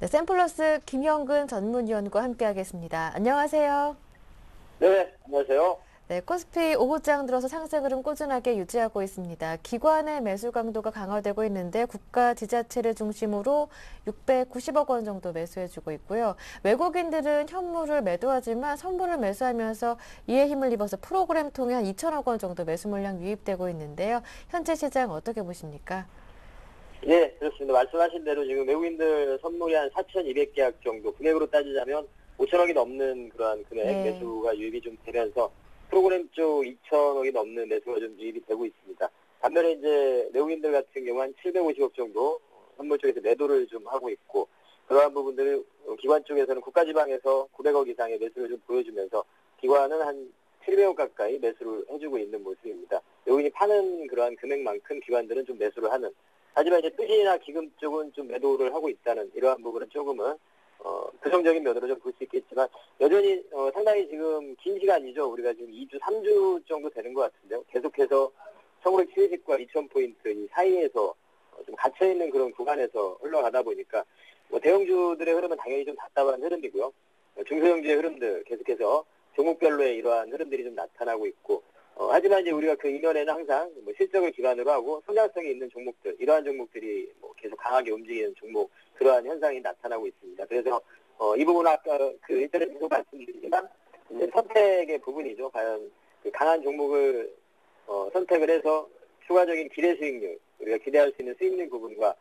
네, 샘플러스 김형근 전문위원과 함께하겠습니다. 안녕하세요. 네, 안녕하세요. 네, 코스피 오후장 들어서 상승 흐름 꾸준하게 유지하고 있습니다. 기관의 매수 강도가 강화되고 있는데 국가 지자체를 중심으로 690억 원 정도 매수해주고 있고요. 외국인들은 현물을 매도하지만 선물을 매수하면서 이에 힘을 입어서 프로그램 통해 한 2천억 원 정도 매수 물량 유입되고 있는데요. 현재 시장 어떻게 보십니까? 예, 그렇습니다. 말씀하신 대로 지금 외국인들 선물이 한 4,200계약 정도, 금액으로 따지자면 5천억이 넘는 그러한 금액 네. 매수가 유입이 좀 되면서 프로그램 쪽 2천억이 넘는 매수가 좀 유입이 되고 있습니다. 반면에 이제 외국인들 같은 경우 한 750억 정도 선물 쪽에서 매도를 좀 하고 있고, 그러한 부분들을 기관 쪽에서는 국가지방에서 900억 이상의 매수를 좀 보여주면서 기관은 한 700억 가까이 매수를 해주고 있는 모습입니다. 외국인이 파는 그러한 금액만큼 기관들은 좀 매수를 하는, 하지만 이제 투신이나 기금 쪽은 좀 매도를 하고 있다는 이러한 부분은 조금은 부정적인 면으로 좀 볼 수 있겠지만 여전히 상당히 지금 긴 시간이죠. 우리가 지금 2주, 3주 정도 되는 것 같은데요. 계속해서 1970과 2000포인트 이 사이에서 좀 갇혀있는 그런 구간에서 흘러가다 보니까 뭐 대형주들의 흐름은 당연히 좀 답답한 흐름이고요. 중소형주의 흐름들 계속해서 종목별로의 이러한 흐름들이 좀 나타나고 있고, 하지만 이제 우리가 그 이면에는 항상 뭐 실적을 기반으로 하고 성장성이 있는 종목들, 이러한 종목들이 뭐 계속 강하게 움직이는 종목, 그러한 현상이 나타나고 있습니다. 그래서 이 부분은 아까 그 일전에 계속 말씀드리지만 이제 선택의 부분이죠. 과연 그 강한 종목을 선택을 해서 추가적인 기대 수익률, 우리가 기대할 수 있는 수익률 부분과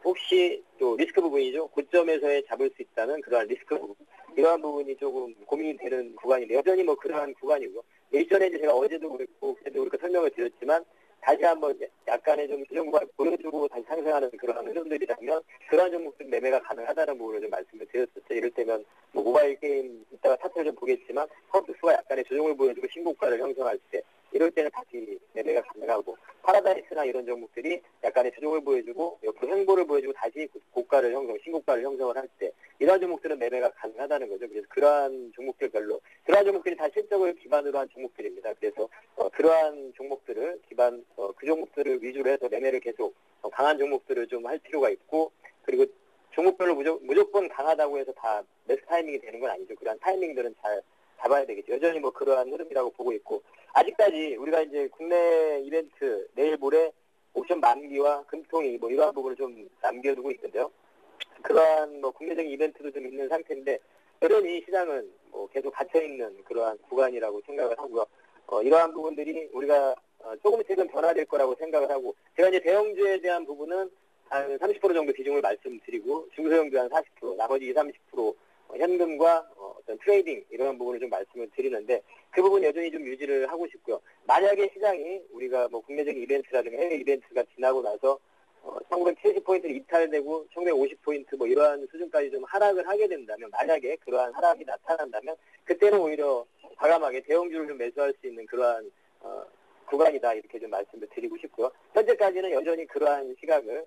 혹시 또 리스크 부분이죠. 고점에서의 잡을 수 있다는 그러한 리스크 부분. 이러한 부분이 조금 고민이 되는 구간인데, 여전히 뭐 그러한 구간이고, 일전에 이제 제가 어제도 그랬고, 그때도 그렇게 설명을 드렸지만, 다시 한번 약간의 좀 수정과 보여주고 다시 상승하는 그러한 흐름들이라면, 그러한 종목들 매매가 가능하다는 부분을 좀 말씀을 드렸었죠. 이를테면, 뭐 모바일 게임, 이따가 차트를 좀 보겠지만, 컴퓨터가 약간의 조정을 보여주고 신고가를 형성할 때, 이럴 때는 다시 매매가 가능하고, 파라다이스나 이런 종목들이 약간의 조정을 보여주고 옆으로 횡보를 보여주고 다시 고가를 형성, 신고가를 형성을 할 때 이러한 종목들은 매매가 가능하다는 거죠. 그래서 그러한 종목들별로 그러한 종목들이 다 실적을 기반으로 한 종목들입니다. 그래서 그러한 종목들을 기반 그 종목들을 위주로 해서 매매를 계속 강한 종목들을 좀 할 필요가 있고, 그리고 종목별로 무조건 강하다고 해서 다 매수 타이밍이 되는 건 아니죠. 그러한 타이밍들은 잘 잡아야 되겠죠. 여전히 뭐 그러한 흐름이라고 보고 있고, 아직까지 우리가 이제 국내 이벤트 내일 모레 옵션 만기와 금통위 뭐 이러한 부분을 좀 남겨두고 있는데요. 그러한 뭐 국내적인 이벤트도 좀 있는 상태인데 여전히 시장은 뭐 계속 갇혀 있는 그러한 구간이라고 생각을 하고요. 이러한 부분들이 우리가 조금씩은 변화될 거라고 생각을 하고, 제가 이제 대형주에 대한 부분은 한 30% 정도 비중을 말씀드리고 중소형주 한 40%, 나머지 20, 30% 현금과 어떤 트레이딩 이런 부분을 좀 말씀을 드리는데, 그 부분 여전히 좀 유지를 하고 싶고요. 만약에 시장이 우리가 뭐 국내적인 이벤트라든가 해외 이벤트가 지나고 나서 1970포인트를 이탈되고 1950포인트 뭐 이러한 수준까지 좀 하락을 하게 된다면, 만약에 그러한 하락이 나타난다면 그때는 오히려 과감하게 대형주를 좀 매수할 수 있는 그러한 구간이다, 이렇게 좀 말씀을 드리고 싶고요. 현재까지는 여전히 그러한 시각을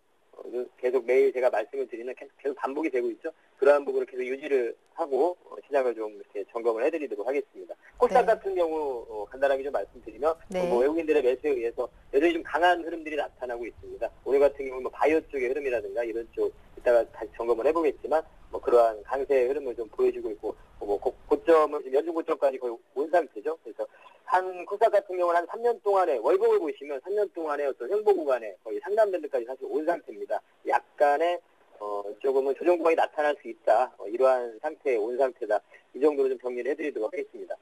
계속 매일 제가 말씀을 드리는 계속 반복이 되고 있죠. 그러한 부분을 계속 유지를 하고 시장을 좀 이렇게 점검을 해드리도록 하겠습니다. 코스닥 네. 같은 경우 간단하게 좀 말씀드리면 뭐 네. 외국인들의 매수에 의해서 여전히 좀 강한 흐름들이 나타나고 있습니다. 오늘 같은 경우 뭐 바이오 쪽의 흐름이라든가 이런 쪽 이따가 다시 점검을 해보겠지만 뭐 그러한 강세의 흐름을 좀 보여주고 있고, 뭐 고점은 지금 연중 고점까지 거의 온 상태죠. 그래서 한 코스닥 같은 경우는 한 3년 동안에 월봉을 보시면 3년 동안에 어떤 횡보 구간에 거의 상단 밴드까지 사실 온 상태입니다. 약간의 조금은 조정 구간이 나타날 수 있다. 이러한 상태에 온 상태다. 이 정도로 좀 정리를 해드리도록 하겠습니다.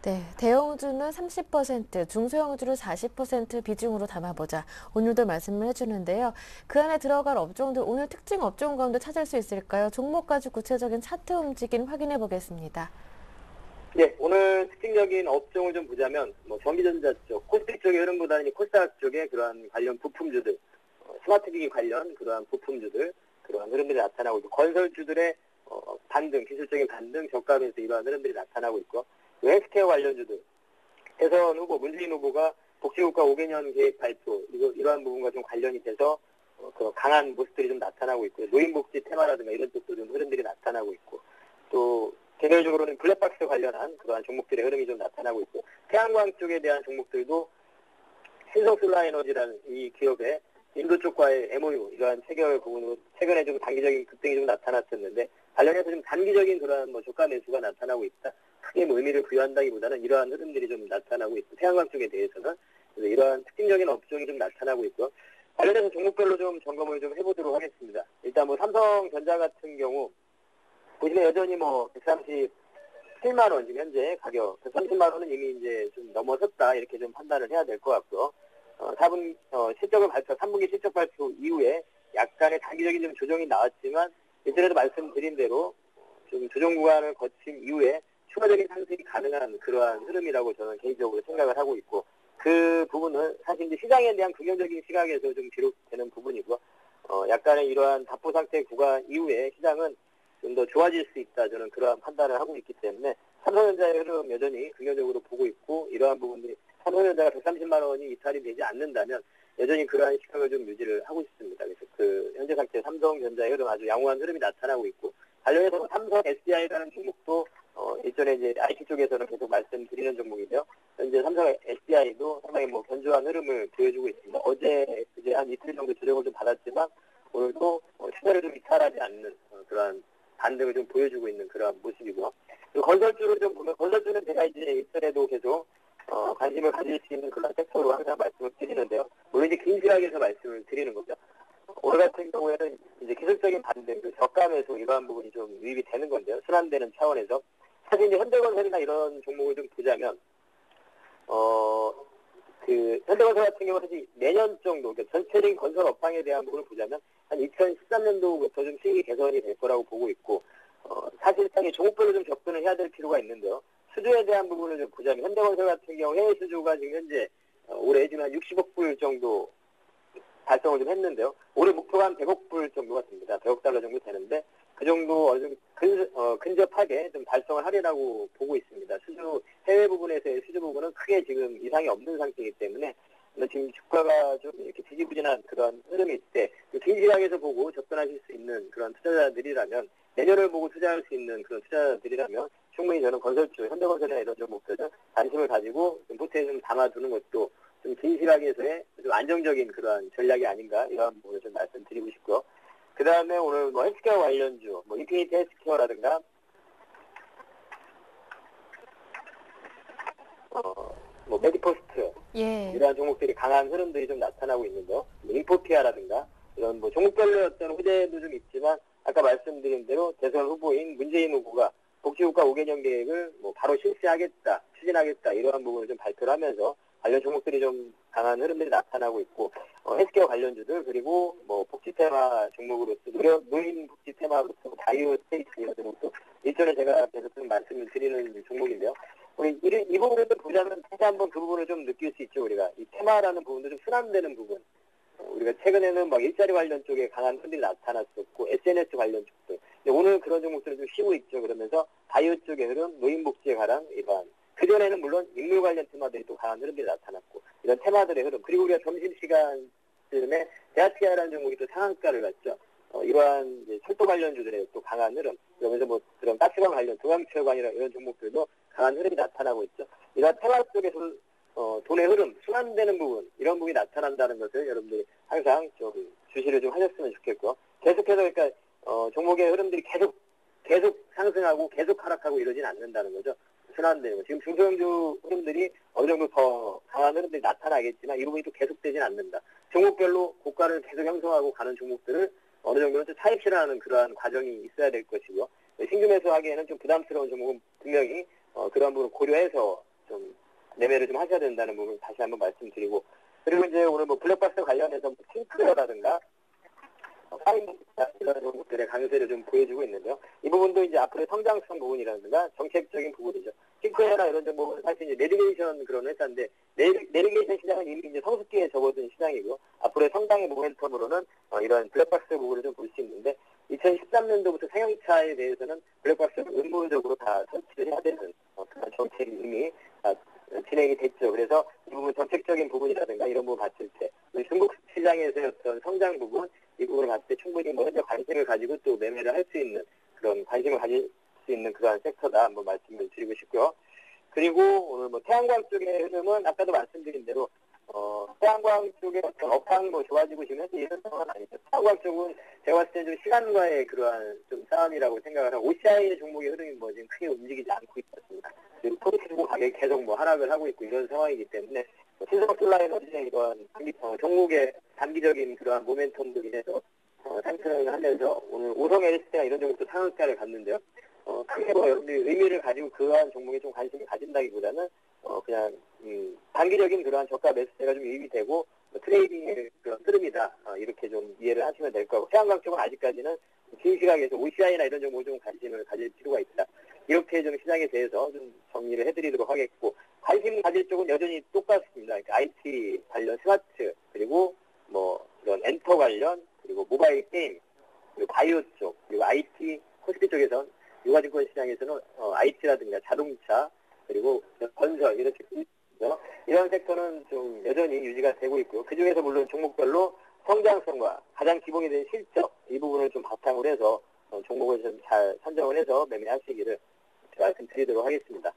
네, 대형주는 30%, 중소형주를 40% 비중으로 담아보자. 오늘도 말씀을 해주는데요. 그 안에 들어갈 업종들, 오늘 특징 업종 가운데 찾을 수 있을까요? 종목까지 구체적인 차트 움직임 확인해 보겠습니다. 네, 오늘 특징적인 업종을 좀 보자면 뭐 전기전자 쪽, 코스피 쪽의 흐름보다는 코스닥 쪽의 그러한 관련 부품주들, 스마트기기 관련 그러한 부품주들, 그러한 흐름들이 나타나고 있고, 건설주들의 반등, 기술적인 반등, 저가에서 이러한 흐름들이 나타나고 있고, 헬스케어 관련주들, 대선 후보, 문재인 후보가 복지국가 5개년 계획 발표, 이러한 부분과 좀 관련이 돼서 그 강한 모습들이 좀 나타나고 있고요. 노인복지 테마라든가 이런 쪽도 좀 흐름들이 나타나고 있고, 또 개별적으로는 블랙박스 관련한 그러한 종목들의 흐름이 좀 나타나고 있고, 태양광 쪽에 대한 종목들도 신성솔라에너지라는 이 기업의 인도 쪽과의 MOU 이러한 체결 부분으로 최근에 좀 단기적인 급등이 좀 나타났었는데 관련해서 좀 단기적인 그러한 뭐 저가 매수가 나타나고 있다. 크게 뭐 의미를 부여한다기보다는 이러한 흐름들이 좀 나타나고 있고 태양광 쪽에 대해서는 그래서 이러한 특징적인 업종이 좀 나타나고 있고 관련해서 종목별로 좀 점검을 좀 해보도록 하겠습니다. 일단 뭐 삼성전자 같은 경우 보시면 여전히 뭐 137만 원 지금 현재 가격 130만 원은 이미 이제 좀 넘어섰다 이렇게 좀 판단을 해야 될 것 같고요. 3분기 실적 발표 이후에 약간의 단기적인 좀 조정이 나왔지만 예전에도 말씀드린 대로 좀 조정 구간을 거친 이후에 추가적인 상승이 가능한 그러한 흐름이라고 저는 개인적으로 생각을 하고 있고 그 부분은 사실 이제 시장에 대한 긍정적인 시각에서 좀 기록되는 부분이고 약간의 이러한 답보 상태 구간 이후에 시장은 좀 더 좋아질 수 있다 저는 그러한 판단을 하고 있기 때문에 삼성전자의 흐름 여전히 긍정적으로 보고 있고 이러한 부분들이 삼성전자가 130만 원이 이탈이 되지 않는다면 여전히 그러한 시각을 좀 유지를 하고 있습니다. 그래서 그 현재 상태 삼성전자의 흐름 아주 양호한 흐름이 나타나고 있고 관련해서 삼성 SDI라는 종목도 일전에 이제 IT 쪽에서는 계속 말씀드리는 종목인데요. 현재 삼성 SDI도 상당히 뭐 견조한 흐름을 보여주고 있습니다. 어제 이제 한 이틀 정도 조정을 좀 받았지만 오늘도 추세를 좀 이탈하지 않는 그러한 반등을 좀 보여주고 있는 그런 모습이고 건설주를 좀 보면 건설주는 제가 이제 일전에도 계속 관심을 가질 수 있는 그런 섹터로 항상 말씀을 드리는데요. 물론 이제 긴 시각에서 말씀을 드리는 거죠. 오늘 같은 경우에는 이제 기술적인 반등, 그 저감에서 이러한 부분이 좀 유입이 되는 건데요. 순환되는 차원에서 사실 이제 현대건설이나 이런 종목을 좀 보자면 그 현대건설 같은 경우는 사실 내년 정도 그러니까 전체적인 건설 업황에 대한 부분을 보자면 한 2013년도부터 좀 수익이 개선이 될 거라고 보고 있고 사실상 종목별로 좀 접근을 해야 될 필요가 있는데요. 수주에 대한 부분을 좀 보자면 현대건설 같은 경우 해외 수주가 지금 현재 올해 지금 한 60억 불 정도 달성을 좀 했는데요. 올해 목표가 한 100억 불 정도가 됩니다. 100억 달러 정도 되는데 그 정도 어느 정도 근접하게 좀 달성을 하리라고 보고 있습니다. 수주 해외 부분에서의 수주 부분은 크게 지금 이상이 없는 상태이기 때문에 지금 주가가 좀 이렇게 지지부진한 그런 흐름이 있을 때 긴 시각에서 보고 접근하실 수 있는 그런 투자자들이라면 내년을 보고 투자할 수 있는 그런 투자자들이라면 충분히 저는 건설주, 현대건설이나 이런 종목들은 관심을 가지고 좀 포트에 좀 담아두는 것도 좀 긴 시각에서의 좀 안정적인 그런 전략이 아닌가 이런 부분을 좀 말씀드리고 싶고요. 그 다음에 오늘 뭐 헬스케어 관련주, 뭐 인피니티 헬스케어라든가 뭐 메디포스트 예. 이러한 종목들이 강한 흐름들이 좀 나타나고 있는데요. 뭐 인포피아라든가 이런 뭐 종목별로의 어떤 호재도 좀 있지만 아까 말씀드린 대로 대선 후보인 문재인 후보가 복지국가 5개년 계획을 뭐 바로 실시하겠다, 추진하겠다 이러한 부분을 좀 발표를 하면서 관련 종목들이 좀 강한 흐름들이 나타나고 있고 헬스케어 관련주들 그리고 뭐 복지 테마 종목으로서 노인 복지 테마로서 바이오 스테이트 이런 종목도 일전에 제가 계속 좀 말씀을 드리는 종목인데요. 우리 이 부분을 좀 보자면 다시 한번 그 부분을 좀 느낄 수 있죠. 우리가 이 테마라는 부분도 좀 순환되는 부분. 우리가 최근에는 막 일자리 관련 쪽에 강한 흐름이 나타났었고 SNS 관련 쪽도. 근데 오늘 그런 종목들은 좀 쉬고 있죠. 그러면서 바이오 쪽의 흐름, 노인복지에 관한 이러한 그전에는 물론 인물 관련 테마들이 또 강한 흐름들이 나타났고 이런 테마들의 흐름 그리고 우리가 점심시간쯤에 대아티아라는 종목이 또 상한가를 갔죠. 이러한 이제 철도 관련주들의 또 강한 흐름 그러면서 뭐 그런 가스관 관련 동양철관이나 이런 종목들도 강한 흐름이 나타나고 있죠. 이러한 테마 쪽에서 돈의 흐름, 순환되는 부분 이런 부분이 나타난다는 것을 여러분들이 항상 좀 주시를 좀 하셨으면 좋겠고 계속해서 그러니까 종목의 흐름들이 계속 상승하고 계속 하락하고 이러진 않는다는 거죠. 순환되는 거. 지금 중소형주 흐름들이 어느 정도 더 강한 흐름들이 나타나겠지만 이 부분이 또 계속되진 않는다. 종목별로 고가를 계속 형성하고 가는 종목들을 어느 정도는 좀 차익 실현하는 그러한 과정이 있어야 될 것이고 신규 매수하기에는 좀 부담스러운 종목은 분명히 그런 부분을 고려해서 좀 매매를 좀 하셔야 된다는 부분을 다시 한번 말씀드리고 그리고 이제 오늘 뭐 블랙박스 관련해서 킹크레어라든가 이런 종목들의 강세를 좀 보여주고 있는데요. 이 부분도 이제 앞으로의 성장성 부분이라든가 정책적인 부분이죠. 킹크레어나 이런 종목은 사실 이제 내비게이션 그런 회사인데 내비게이션 시장은 이미 이제 성숙기에 접어든 시장이고 앞으로의 성장의 모멘텀으로는 이런 블랙박스 부분을 좀 볼 수 있는데 2013년도부터 상용차에 대해서는 블랙박스를 의무적으로 다 설치를 해야 되는 그런 정책이 이미 진행이 됐죠. 그래서 이 부분 정책적인 부분이라든가 이런 부분 봤을 때 중국 시장에서의 어떤 성장 부분 이 부분을 봤을 때 충분히 뭐 현재 관심을 가지고 또 매매를 할 수 있는 그런 관심을 가질 수 있는 그러한 섹터다 한번 말씀을 드리고 싶고요. 그리고 오늘 뭐 태양광 쪽의 흐름은 아까도 말씀드린 대로 태양광 쪽의 어떤 업황이 뭐 좋아지고 지금 현재 이런 상황은 아니죠. 태양광 쪽은 제가 봤을 때 좀 시간과의 그러한 좀 싸움이라고 생각을 하고, OCI의 종목의 흐름이 뭐 지금 크게 움직이지 않고 있습니다. 그리고 코르키 종목 가격이 계속 뭐 하락을 하고 있고 이런 상황이기 때문에, 신성솔라에너지의 이러한 종목의 단기적인 그러한 모멘텀도 인해서 상승을 하면서 오늘 오성 LS가 이런 종목도 상한가를 갔는데요. 크게 뭐 의미를 가지고 그러한 종목에 좀 관심을 가진다기보다는 그냥 단기적인 그러한 저가 매수세가 좀 유입이 되고 트레이딩의 그런 흐름이다, 이렇게 좀 이해를 하시면 될 거고, 태양광 쪽은 아직까지는 긴 시각에서 OCI나 이런 종목에 좀 관심을 가질 필요가 있다, 이렇게 좀 시장에 대해서 좀 정리를 해드리도록 하겠고, 관심 가질 쪽은 여전히 똑같습니다. 그러니까 IT 관련 스마트, 그리고 뭐 이런 엔터 관련, 그리고 모바일 게임, 그리고 바이오 쪽, 그리고 IT 코스피 쪽에선 유가증권 시장에서는 IT라든가 자동차, 그리고 건설 이런 섹터는 좀 여전히 유지가 되고 있고요. 그 중에서 물론 종목별로 성장성과 가장 기본이 된 실적, 이 부분을 좀 바탕으로 해서 종목을 좀 잘 선정을 해서 매매하시기를 말씀드리도록 하겠습니다.